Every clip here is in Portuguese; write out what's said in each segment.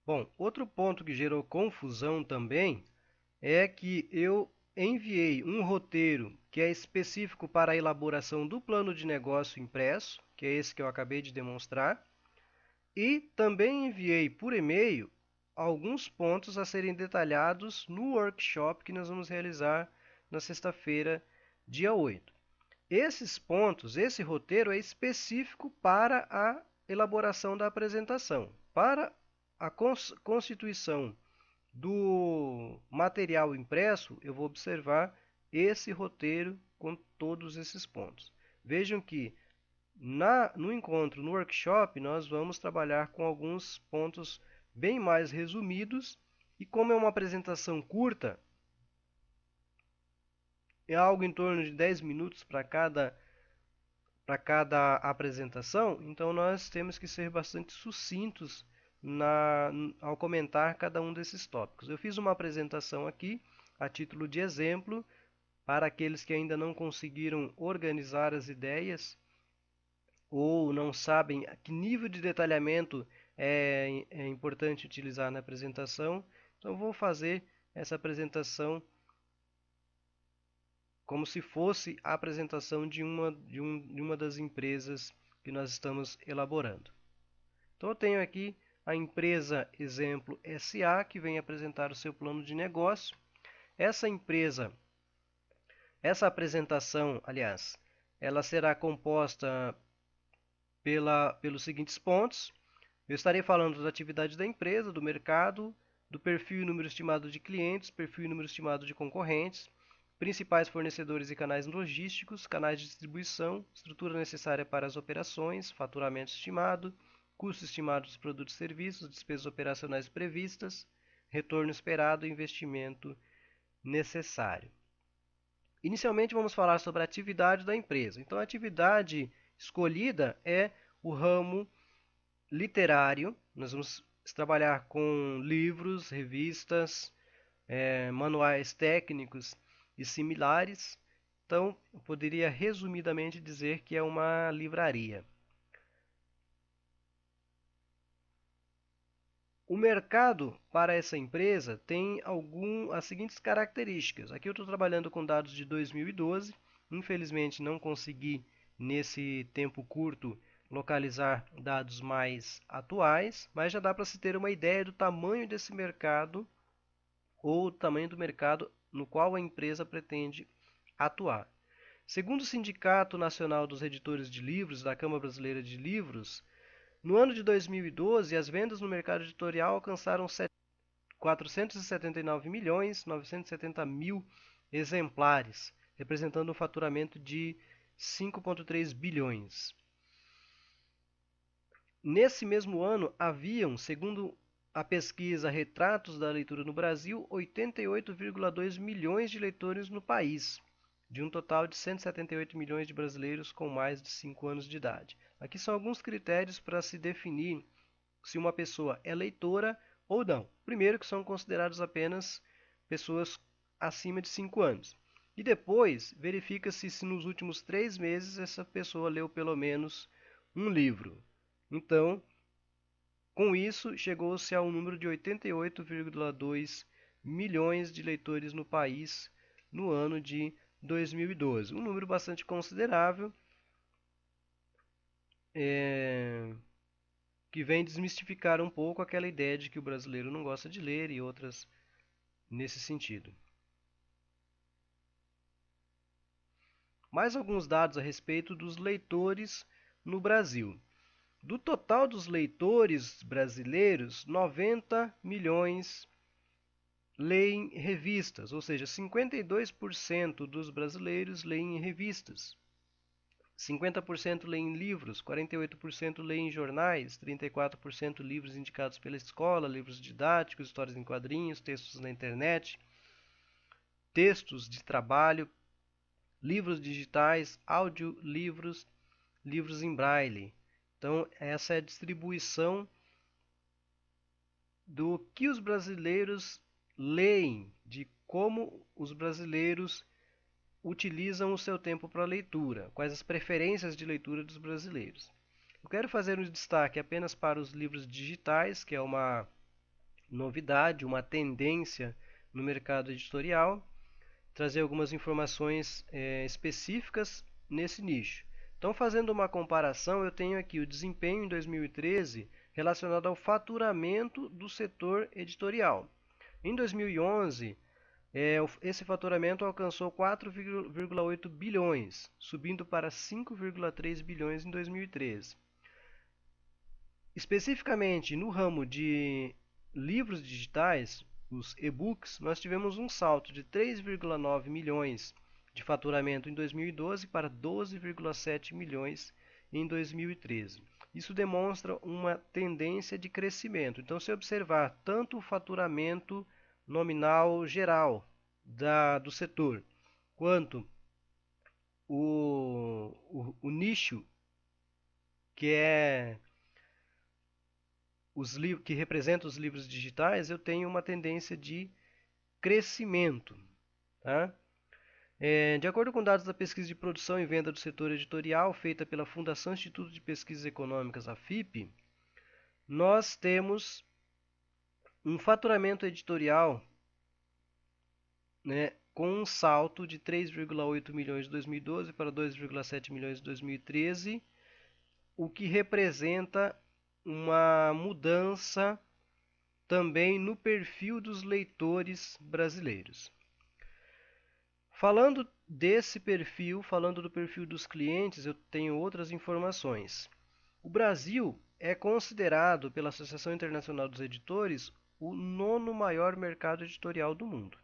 Bom, outro ponto que gerou confusão também é que eu enviei um roteiro que é específico para a elaboração do plano de negócio impresso, que é esse que eu acabei de demonstrar, e também enviei por e-mail alguns pontos a serem detalhados no workshop que nós vamos realizar na sexta-feira, dia 8. Esses pontos, esse roteiro é específico para a elaboração da apresentação. Para a constituição do material impresso, eu vou observar esse roteiro com todos esses pontos. Vejam que no encontro, no workshop, nós vamos trabalhar com alguns pontos bem mais resumidos, e como é uma apresentação curta, é algo em torno de 10 minutos para cada apresentação, então nós temos que ser bastante sucintos ao comentar cada um desses tópicos. Eu fiz uma apresentação aqui a título de exemplo para aqueles que ainda não conseguiram organizar as ideias ou não sabem que nível de detalhamento é importante utilizar na apresentação. Então eu vou fazer essa apresentação como se fosse a apresentação de uma das empresas que nós estamos elaborando. Então eu tenho aqui a empresa Exemplo SA, que vem apresentar o seu plano de negócio. Essa apresentação, aliás, ela será composta pelos seguintes pontos. Eu estarei falando das atividades da empresa, do mercado, do perfil e número estimado de clientes, perfil e número estimado de concorrentes, principais fornecedores e canais logísticos, canais de distribuição, estrutura necessária para as operações, faturamento estimado, custo estimado dos produtos e serviços, despesas operacionais previstas, retorno esperado e investimento necessário. Inicialmente vamos falar sobre a atividade da empresa. Então a atividade escolhida é o ramo literário. Nós vamos trabalhar com livros, revistas, manuais técnicos e similares. Então, eu poderia resumidamente dizer que é uma livraria. O mercado para essa empresa tem as seguintes características. Aqui eu estou trabalhando com dados de 2012. Infelizmente, não consegui, nesse tempo curto, localizar dados mais atuais, mas já dá para se ter uma ideia do tamanho desse mercado ou do tamanho do mercado no qual a empresa pretende atuar. Segundo o Sindicato Nacional dos Editores de Livros da Câmara Brasileira de Livros, no ano de 2012, as vendas no mercado editorial alcançaram 479 milhões 970 mil exemplares, representando um faturamento de 5,3 bilhões. Nesse mesmo ano, haviam, segundo a pesquisa Retratos da Leitura no Brasil, 88,2 milhões de leitores no país, de um total de 178 milhões de brasileiros com mais de 5 anos de idade. Aqui são alguns critérios para se definir se uma pessoa é leitora ou não. Primeiro, que são considerados apenas pessoas acima de 5 anos. E depois, verifica-se se nos últimos 3 meses essa pessoa leu pelo menos um livro. Então, com isso, chegou-se a um número de 88,2 milhões de leitores no país no ano de 2012. Um número bastante considerável, que vem desmistificar um pouco aquela ideia de que o brasileiro não gosta de ler e outras nesse sentido. Mais alguns dados a respeito dos leitores no Brasil. Do total dos leitores brasileiros, 90 milhões leem revistas, ou seja, 52% dos brasileiros leem revistas. 50% leem livros, 48% leem jornais, 34% livros indicados pela escola, livros didáticos, histórias em quadrinhos, textos na internet, textos de trabalho, livros digitais, audiolivros, livros em braille. Então, essa é a distribuição do que os brasileiros leem, de como os brasileiros utilizam o seu tempo para leitura, quais as preferências de leitura dos brasileiros. Eu quero fazer um destaque apenas para os livros digitais, que é uma novidade, uma tendência no mercado editorial, trazer algumas informações específicas nesse nicho. Então, fazendo uma comparação, eu tenho aqui o desempenho em 2013 relacionado ao faturamento do setor editorial. Em 2011, esse faturamento alcançou 4,8 bilhões, subindo para 5,3 bilhões em 2013. Especificamente no ramo de livros digitais, os e-books, nós tivemos um salto de 3,9 milhões de faturamento em 2012 para 12,7 milhões em 2013. Isso demonstra uma tendência de crescimento. Então, se observar tanto o faturamento nominal geral do setor, quanto o nicho que que representa os livros digitais, eu tenho uma tendência de crescimento. Tá? De acordo com dados da pesquisa de produção e venda do setor editorial, feita pela Fundação Instituto de Pesquisas Econômicas, a FIP, nós temos um faturamento editorial, né, com um salto de 3,8 milhões de 2012 para 2,7 milhões de 2013, o que representa uma mudança também no perfil dos leitores brasileiros. Falando desse perfil, falando do perfil dos clientes, eu tenho outras informações. O Brasil é considerado pela Associação Internacional dos Editores o 9º maior mercado editorial do mundo.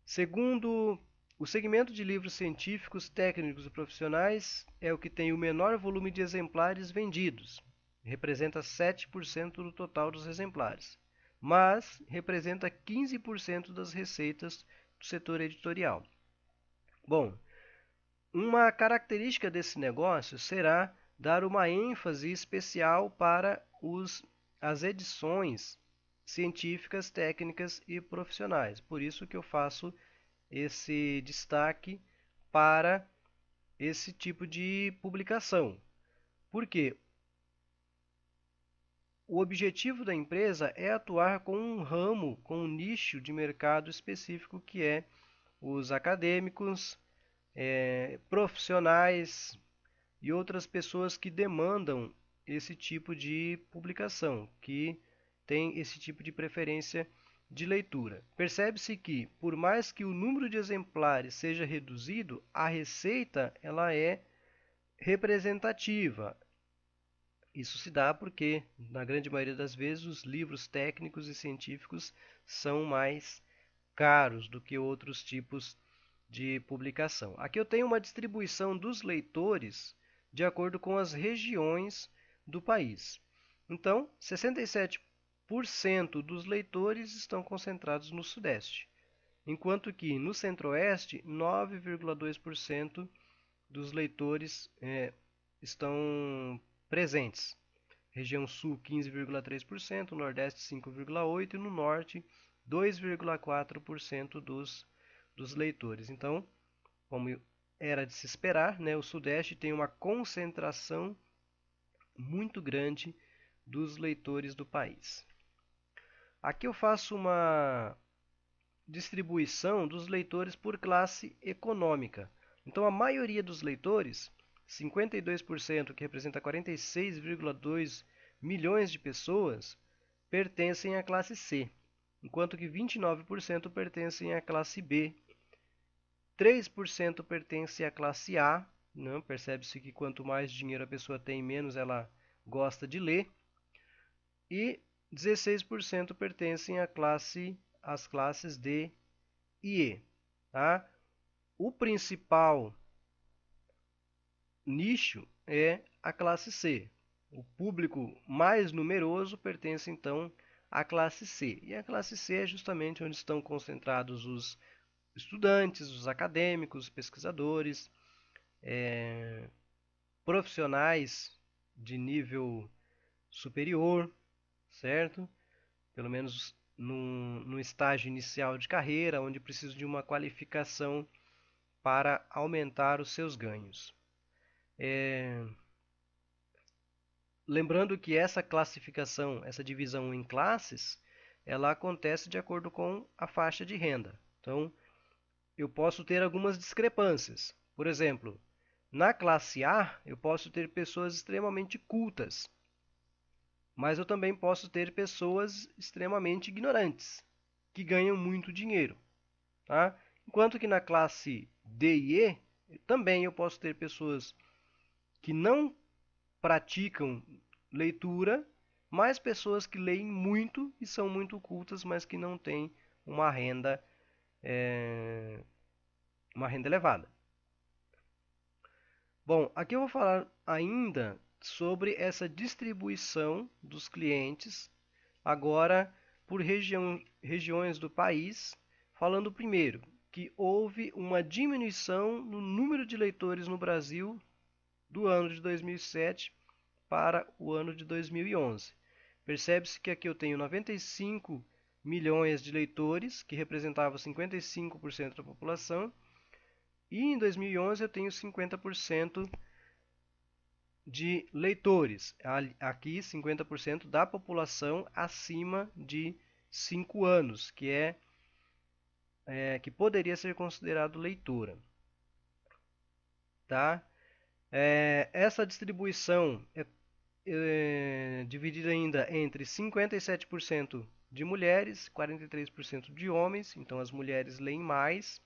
Segundo o segmento de livros científicos, técnicos e profissionais, é o que tem o menor volume de exemplares vendidos, representa 7% do total dos exemplares, mas representa 15% das receitas do setor editorial. Bom, uma característica desse negócio será dar uma ênfase especial para as edições científicas, técnicas e profissionais. Por isso que eu faço esse destaque para esse tipo de publicação. Por quê? O objetivo da empresa é atuar com um ramo, com um nicho de mercado específico, que é os acadêmicos, profissionais e outras pessoas que demandam esse tipo de publicação, que tem esse tipo de preferência de leitura. Percebe-se que, por mais que o número de exemplares seja reduzido, a receita ela é representativa. Isso se dá porque, na grande maioria das vezes, os livros técnicos e científicos são mais caros do que outros tipos de publicação. Aqui eu tenho uma distribuição dos leitores de acordo com as regiões do país. Então, 67% dos leitores estão concentrados no Sudeste, enquanto que no Centro-Oeste, 9,2% dos leitores estão presentes. Região Sul, 15,3%, Nordeste, 5,8% e no Norte, 2,4% dos leitores. Então, como era de se esperar, né, o Sudeste tem uma concentração muito grande dos leitores do país. Aqui eu faço uma distribuição dos leitores por classe econômica. Então, a maioria dos leitores, 52%, que representa 46,2 milhões de pessoas, pertencem à classe C, enquanto que 29% pertencem à classe B, 3% pertencem à classe A, né? Percebe-se que quanto mais dinheiro a pessoa tem, menos ela gosta de ler, e 16% pertencem às classes D e E. Tá? O principal nicho é a classe C. O público mais numeroso pertence então à classe C. E a classe C é justamente onde estão concentrados os estudantes, os acadêmicos, os pesquisadores, profissionais de nível superior, certo? Pelo menos no estágio inicial de carreira, onde precisam de uma qualificação para aumentar os seus ganhos. Lembrando que essa classificação, essa divisão em classes, ela acontece de acordo com a faixa de renda. Então, eu posso ter algumas discrepâncias. Por exemplo, na classe A, eu posso ter pessoas extremamente cultas, mas eu também posso ter pessoas extremamente ignorantes, que ganham muito dinheiro, tá? Enquanto que na classe D e E, também eu posso ter pessoas que não praticam leitura, mas pessoas que leem muito e são muito cultas, mas que não têm uma renda, é, uma renda elevada. Bom, aqui eu vou falar ainda sobre essa distribuição dos clientes, agora por regiões do país, falando primeiro que houve uma diminuição no número de leitores no Brasil do ano de 2007 para o ano de 2011. Percebe-se que aqui eu tenho 95 milhões de leitores, que representavam 55% da população, e em 2011 eu tenho 50% de leitores. Aqui 50% da população acima de 5 anos, que poderia ser considerado leitora. Tá? Essa distribuição é dividida ainda entre 57% de mulheres, 43% de homens, então as mulheres leem mais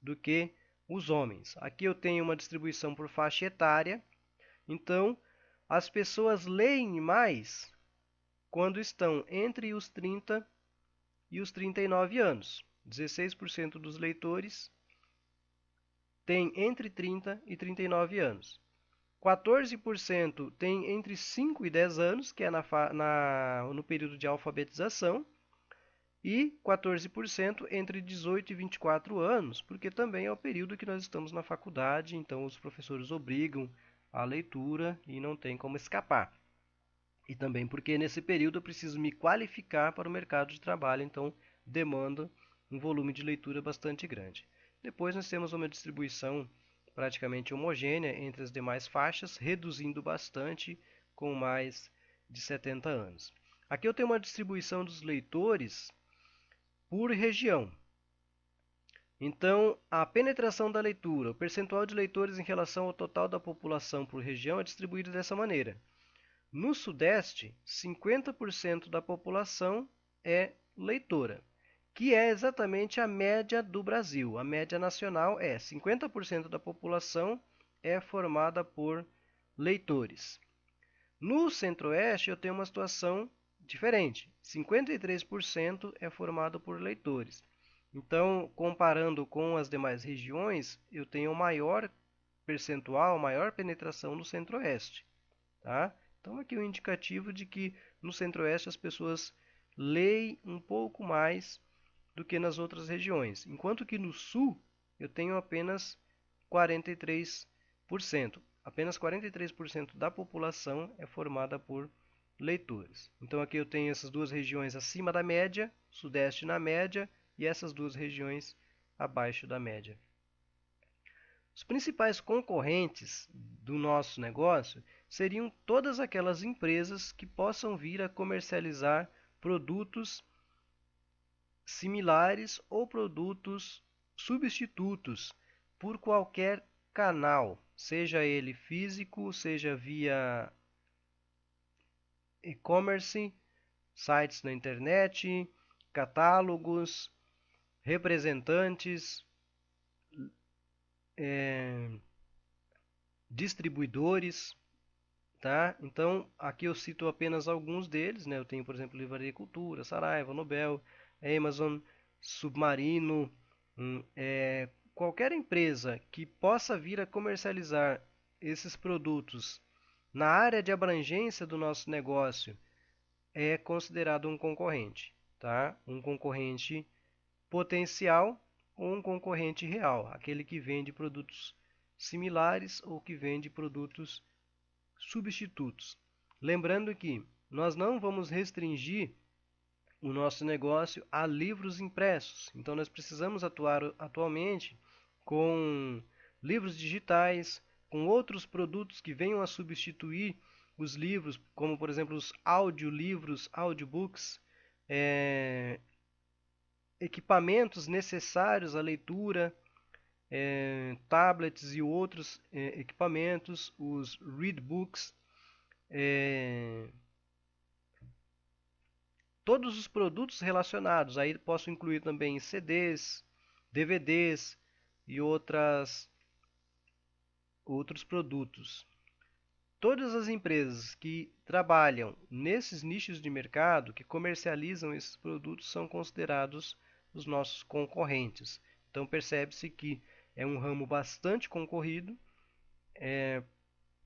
do que os homens. Aqui eu tenho uma distribuição por faixa etária, então as pessoas leem mais quando estão entre os 30 e os 39 anos. 16% dos leitores têm entre 30 e 39 anos. 14% tem entre 5 e 10 anos, que é no período de alfabetização, e 14% entre 18 e 24 anos, porque também é o período que nós estamos na faculdade, então os professores obrigam a leitura e não tem como escapar. E também porque nesse período eu preciso me qualificar para o mercado de trabalho, então demanda um volume de leitura bastante grande. Depois nós temos uma distribuição praticamente homogênea entre as demais faixas, reduzindo bastante com mais de 70 anos. Aqui eu tenho uma distribuição dos leitores por região. Então, a penetração da leitura, o percentual de leitores em relação ao total da população por região é distribuído dessa maneira. No Sudeste, 50% da população é leitora, que é exatamente a média do Brasil. A média nacional é 50% da população é formada por leitores. No Centro-Oeste, eu tenho uma situação diferente. 53% é formado por leitores. Então, comparando com as demais regiões, eu tenho maior percentual, maior penetração no Centro-Oeste. Tá? Então, aqui um indicativo de que no Centro-Oeste as pessoas leem um pouco mais do que nas outras regiões, enquanto que no Sul eu tenho apenas 43%. Apenas 43% da população é formada por leitores. Então aqui eu tenho essas duas regiões acima da média, Sudeste na média, e essas duas regiões abaixo da média. Os principais concorrentes do nosso negócio seriam todas aquelas empresas que possam vir a comercializar produtos similares ou produtos substitutos por qualquer canal, seja ele físico, seja via e-commerce, sites na internet, catálogos, representantes, distribuidores, tá? Então, aqui eu cito apenas alguns deles, né? Eu tenho, por exemplo, Livraria Cultura, Saraiva, Nobel, Amazon, Submarino, qualquer empresa que possa vir a comercializar esses produtos na área de abrangência do nosso negócio é considerado um concorrente, tá? Um concorrente potencial ou um concorrente real, aquele que vende produtos similares ou que vende produtos substitutos. Lembrando que nós não vamos restringir o nosso negócio a livros impressos. Então nós precisamos atuar atualmente com livros digitais, com outros produtos que venham a substituir os livros, como por exemplo os audiolivros, audiobooks, equipamentos necessários à leitura, tablets e outros equipamentos, os readbooks, todos os produtos relacionados. Aí posso incluir também CDs, DVDs e outros produtos. Todas as empresas que trabalham nesses nichos de mercado, que comercializam esses produtos, são considerados os nossos concorrentes. Então percebe-se que é um ramo bastante concorrido.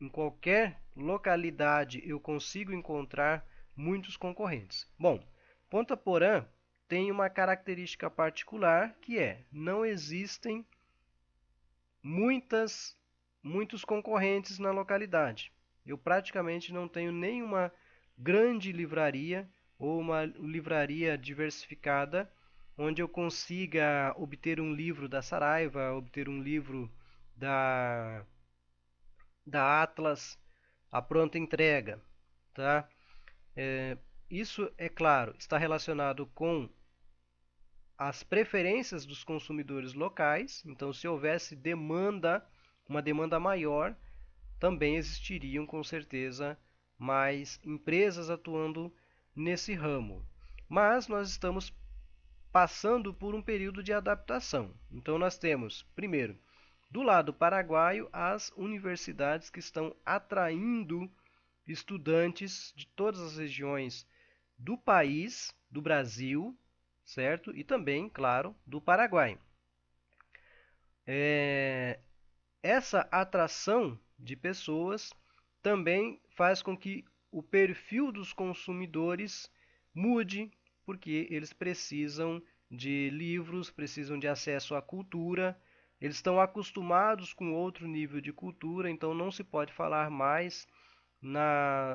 Em qualquer localidade eu consigo encontrar muitos concorrentes. Bom, Ponta Porã tem uma característica particular, que é: não existem muitos concorrentes na localidade. Eu praticamente não tenho nenhuma grande livraria ou uma livraria diversificada onde eu consiga obter um livro da Saraiva, obter um livro da, da Atlas, a pronta entrega, tá? Isso, é claro, está relacionado com as preferências dos consumidores locais. Então, se houvesse uma demanda maior, também existiriam com certeza mais empresas atuando nesse ramo. Mas nós estamos passando por um período de adaptação. Então nós temos, primeiro, do lado paraguaio, as universidades que estão atraindo estudantes de todas as regiões do país, do Brasil, certo? E também, claro, do Paraguai. Essa atração de pessoas também faz com que o perfil dos consumidores mude, porque eles precisam de livros, precisam de acesso à cultura, eles estão acostumados com outro nível de cultura, então não se pode falar mais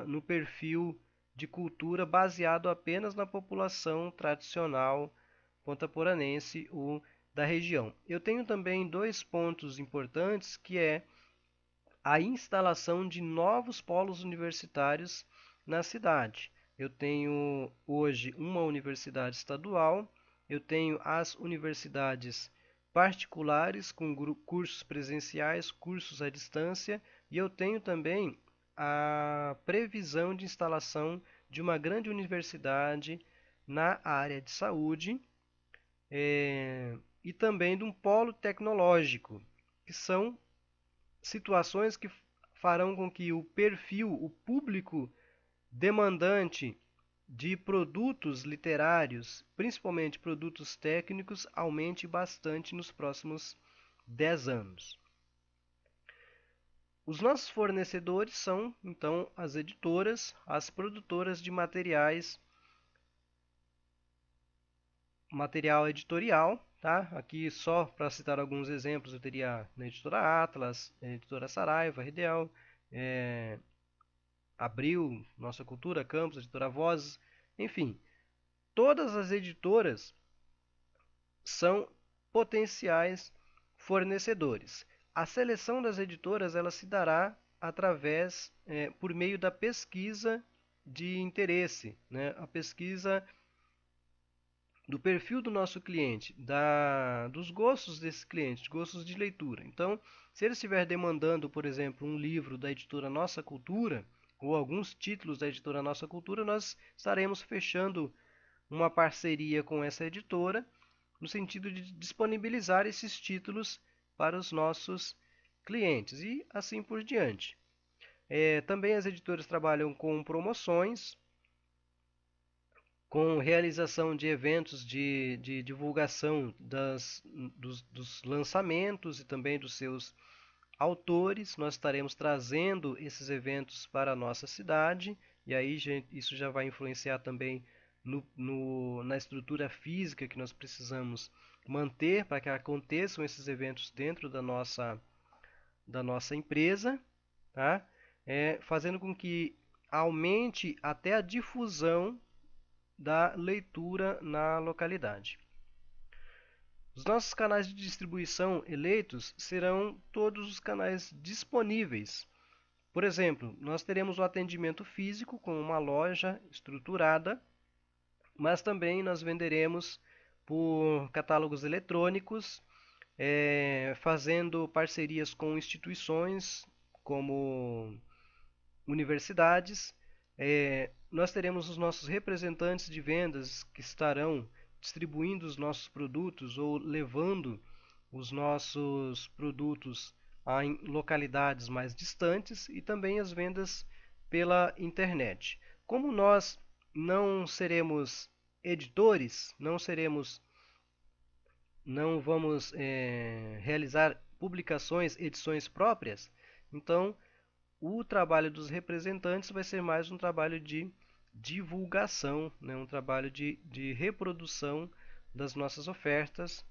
no perfil de cultura baseado apenas na população tradicional pontaporanense ou da região. Eu tenho também dois pontos importantes, que é a instalação de novos polos universitários na cidade. Eu tenho hoje uma universidade estadual, eu tenho as universidades particulares com cursos presenciais, cursos à distância, e eu tenho também a previsão de instalação de uma grande universidade na área de saúde, e também de um polo tecnológico, que são situações que farão com que o perfil, o público demandante de produtos literários, principalmente produtos técnicos, aumente bastante nos próximos 10 anos. Os nossos fornecedores são, então, as editoras, as produtoras de material editorial, tá? Aqui só para citar alguns exemplos, eu teria na editora Atlas, na editora Saraiva, Ridel, Abril, Nossa Cultura, Campos, editora Vozes, enfim, todas as editoras são potenciais fornecedores. A seleção das editoras ela se dará por meio da pesquisa de interesse, né? A pesquisa do perfil do nosso cliente, dos gostos desse cliente, gostos de leitura. Então, se ele estiver demandando, por exemplo, um livro da editora Nossa Cultura, ou alguns títulos da editora Nossa Cultura, nós estaremos fechando uma parceria com essa editora, no sentido de disponibilizar esses títulos para os nossos clientes e assim por diante. Também as editoras trabalham com promoções, com realização de eventos de divulgação dos lançamentos e também dos seus autores. Nós estaremos trazendo esses eventos para a nossa cidade, e aí isso já vai influenciar também na estrutura física que nós precisamos manter para que aconteçam esses eventos dentro da nossa empresa, tá? Fazendo com que aumente até a difusão da leitura na localidade. Os nossos canais de distribuição eleitos serão todos os canais disponíveis. Por exemplo, nós teremos o atendimento físico com uma loja estruturada, mas também nós venderemos por catálogos eletrônicos, fazendo parcerias com instituições como universidades. Nós teremos os nossos representantes de vendas que estarão distribuindo os nossos produtos ou levando os nossos produtos em localidades mais distantes e também as vendas pela internet. Como nós não seremos editores, não vamos realizar publicações, edições próprias, então o trabalho dos representantes vai ser mais um trabalho de divulgação, né? Um trabalho de reprodução das nossas ofertas,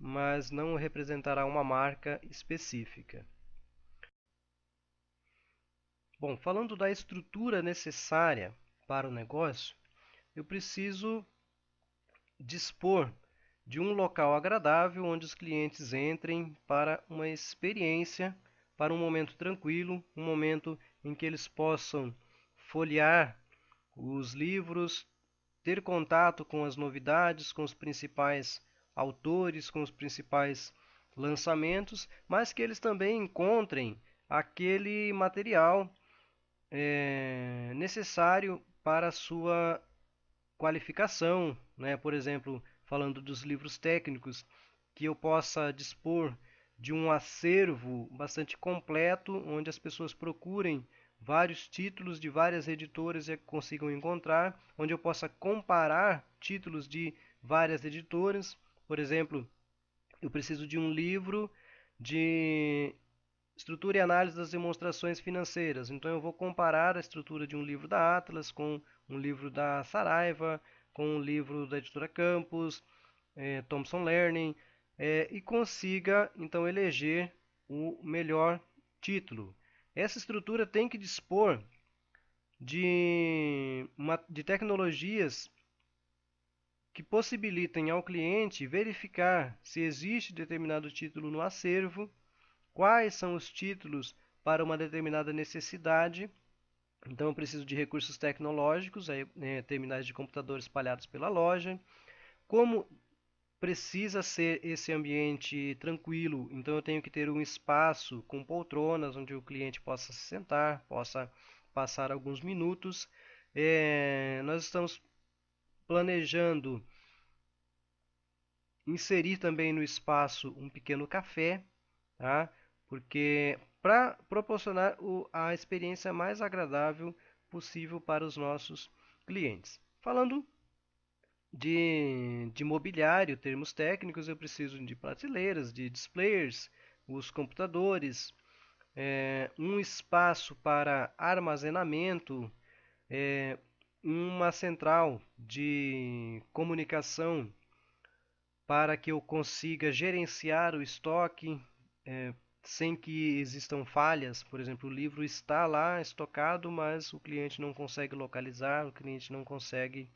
mas não representará uma marca específica. Bom, falando da estrutura necessária para o negócio, eu preciso dispor de um local agradável onde os clientes entrem para uma experiência, para um momento tranquilo, um momento em que eles possam folhear os livros, ter contato com as novidades, com os principais autores, com os principais lançamentos, mas que eles também encontrem aquele material necessário para a sua qualificação, né? Por exemplo, falando dos livros técnicos, que eu possa dispor de um acervo bastante completo, onde as pessoas procurem vários títulos de várias editoras e consigam encontrar, onde eu possa comparar títulos de várias editoras. Por exemplo, eu preciso de um livro de estrutura e análise das demonstrações financeiras. Então eu vou comparar a estrutura de um livro da Atlas com um livro da Saraiva, com um livro da editora Campos, Thomson Learning, e consiga então eleger o melhor título. Essa estrutura tem que dispor de tecnologias que possibilitem ao cliente verificar se existe determinado título no acervo, quais são os títulos para uma determinada necessidade. Então eu preciso de recursos tecnológicos, terminais de computador espalhados pela loja. Como precisa ser esse ambiente tranquilo, então eu tenho que ter um espaço com poltronas onde o cliente possa se sentar, possa passar alguns minutos. Nós estamos planejando inserir também no espaço um pequeno café, tá? Porque para proporcionar a experiência mais agradável possível para os nossos clientes. Falando de mobiliário, termos técnicos, eu preciso de prateleiras, de displayers, os computadores, um espaço para armazenamento, uma central de comunicação para que eu consiga gerenciar o estoque sem que existam falhas. Por exemplo, o livro está lá estocado, mas o cliente não consegue localizar, o cliente não consegue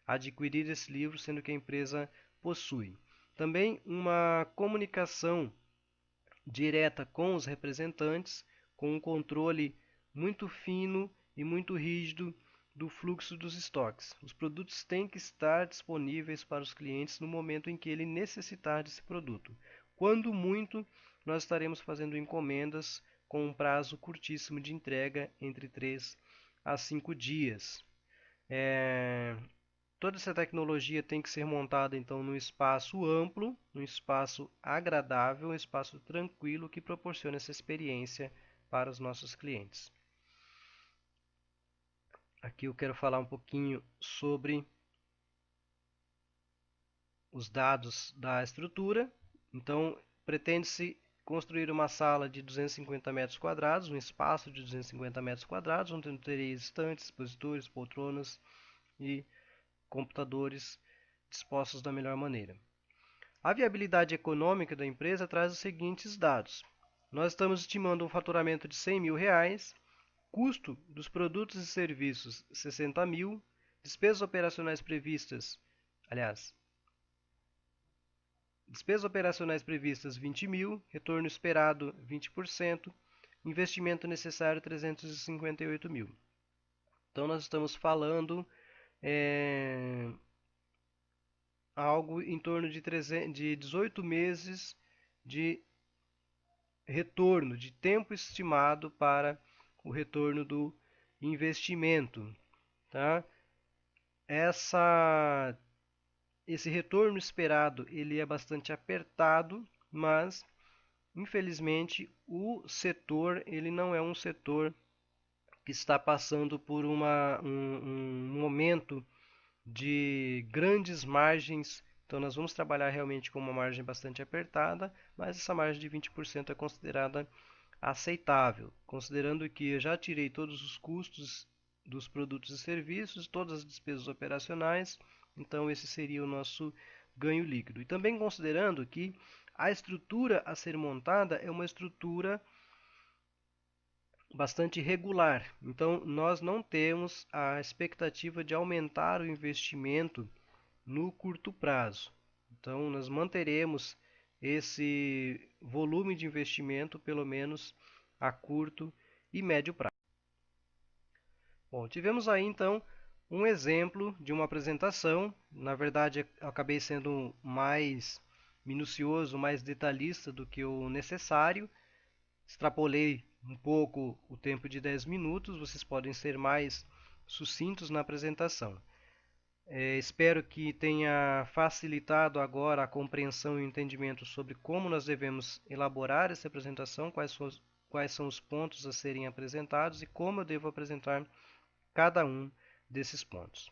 adquirir esse livro, sendo que a empresa possui. Também uma comunicação direta com os representantes, com um controle muito fino e muito rígido do fluxo dos estoques. Os produtos têm que estar disponíveis para os clientes no momento em que ele necessitar desse produto. Quando muito, nós estaremos fazendo encomendas com um prazo curtíssimo de entrega, entre 3 a 5 dias. Toda essa tecnologia tem que ser montada então num espaço amplo, num espaço agradável, um espaço tranquilo que proporcione essa experiência para os nossos clientes. Aqui eu quero falar um pouquinho sobre os dados da estrutura. Então, pretende-se construir uma sala de 250 metros quadrados, um espaço de 250 metros quadrados, onde terei estantes, expositores, poltronas e computadores dispostos da melhor maneira. A viabilidade econômica da empresa traz os seguintes dados. Nós estamos estimando um faturamento de R$ 100.000, custo dos produtos e serviços 60 mil, despesas operacionais previstas, despesas operacionais previstas 20 mil, retorno esperado 20%, investimento necessário 358 mil. Então nós estamos falando é, algo em torno de 18 meses de retorno, de tempo estimado para o retorno do investimento, tá? Essa, esse retorno esperado ele é bastante apertado, mas infelizmente o setor ele não é um setor que está passando por um momento de grandes margens. Então nós vamos trabalhar realmente com uma margem bastante apertada, mas essa margem de 20% é considerada aceitável, considerando que eu já tirei todos os custos dos produtos e serviços, todas as despesas operacionais, então esse seria o nosso ganho líquido. E também considerando que a estrutura a ser montada é uma estrutura bastante regular. Então, nós não temos a expectativa de aumentar o investimento no curto prazo. Então, nós manteremos esse volume de investimento, pelo menos a curto e médio prazo. Bom, tivemos aí então um exemplo de uma apresentação. Na verdade, eu acabei sendo mais minucioso, mais detalhista do que o necessário. Extrapolei um pouco o tempo de 10 minutos, vocês podem ser mais sucintos na apresentação. Espero que tenha facilitado agora a compreensão e o entendimento sobre como nós devemos elaborar essa apresentação, quais são os pontos a serem apresentados e como eu devo apresentar cada um desses pontos.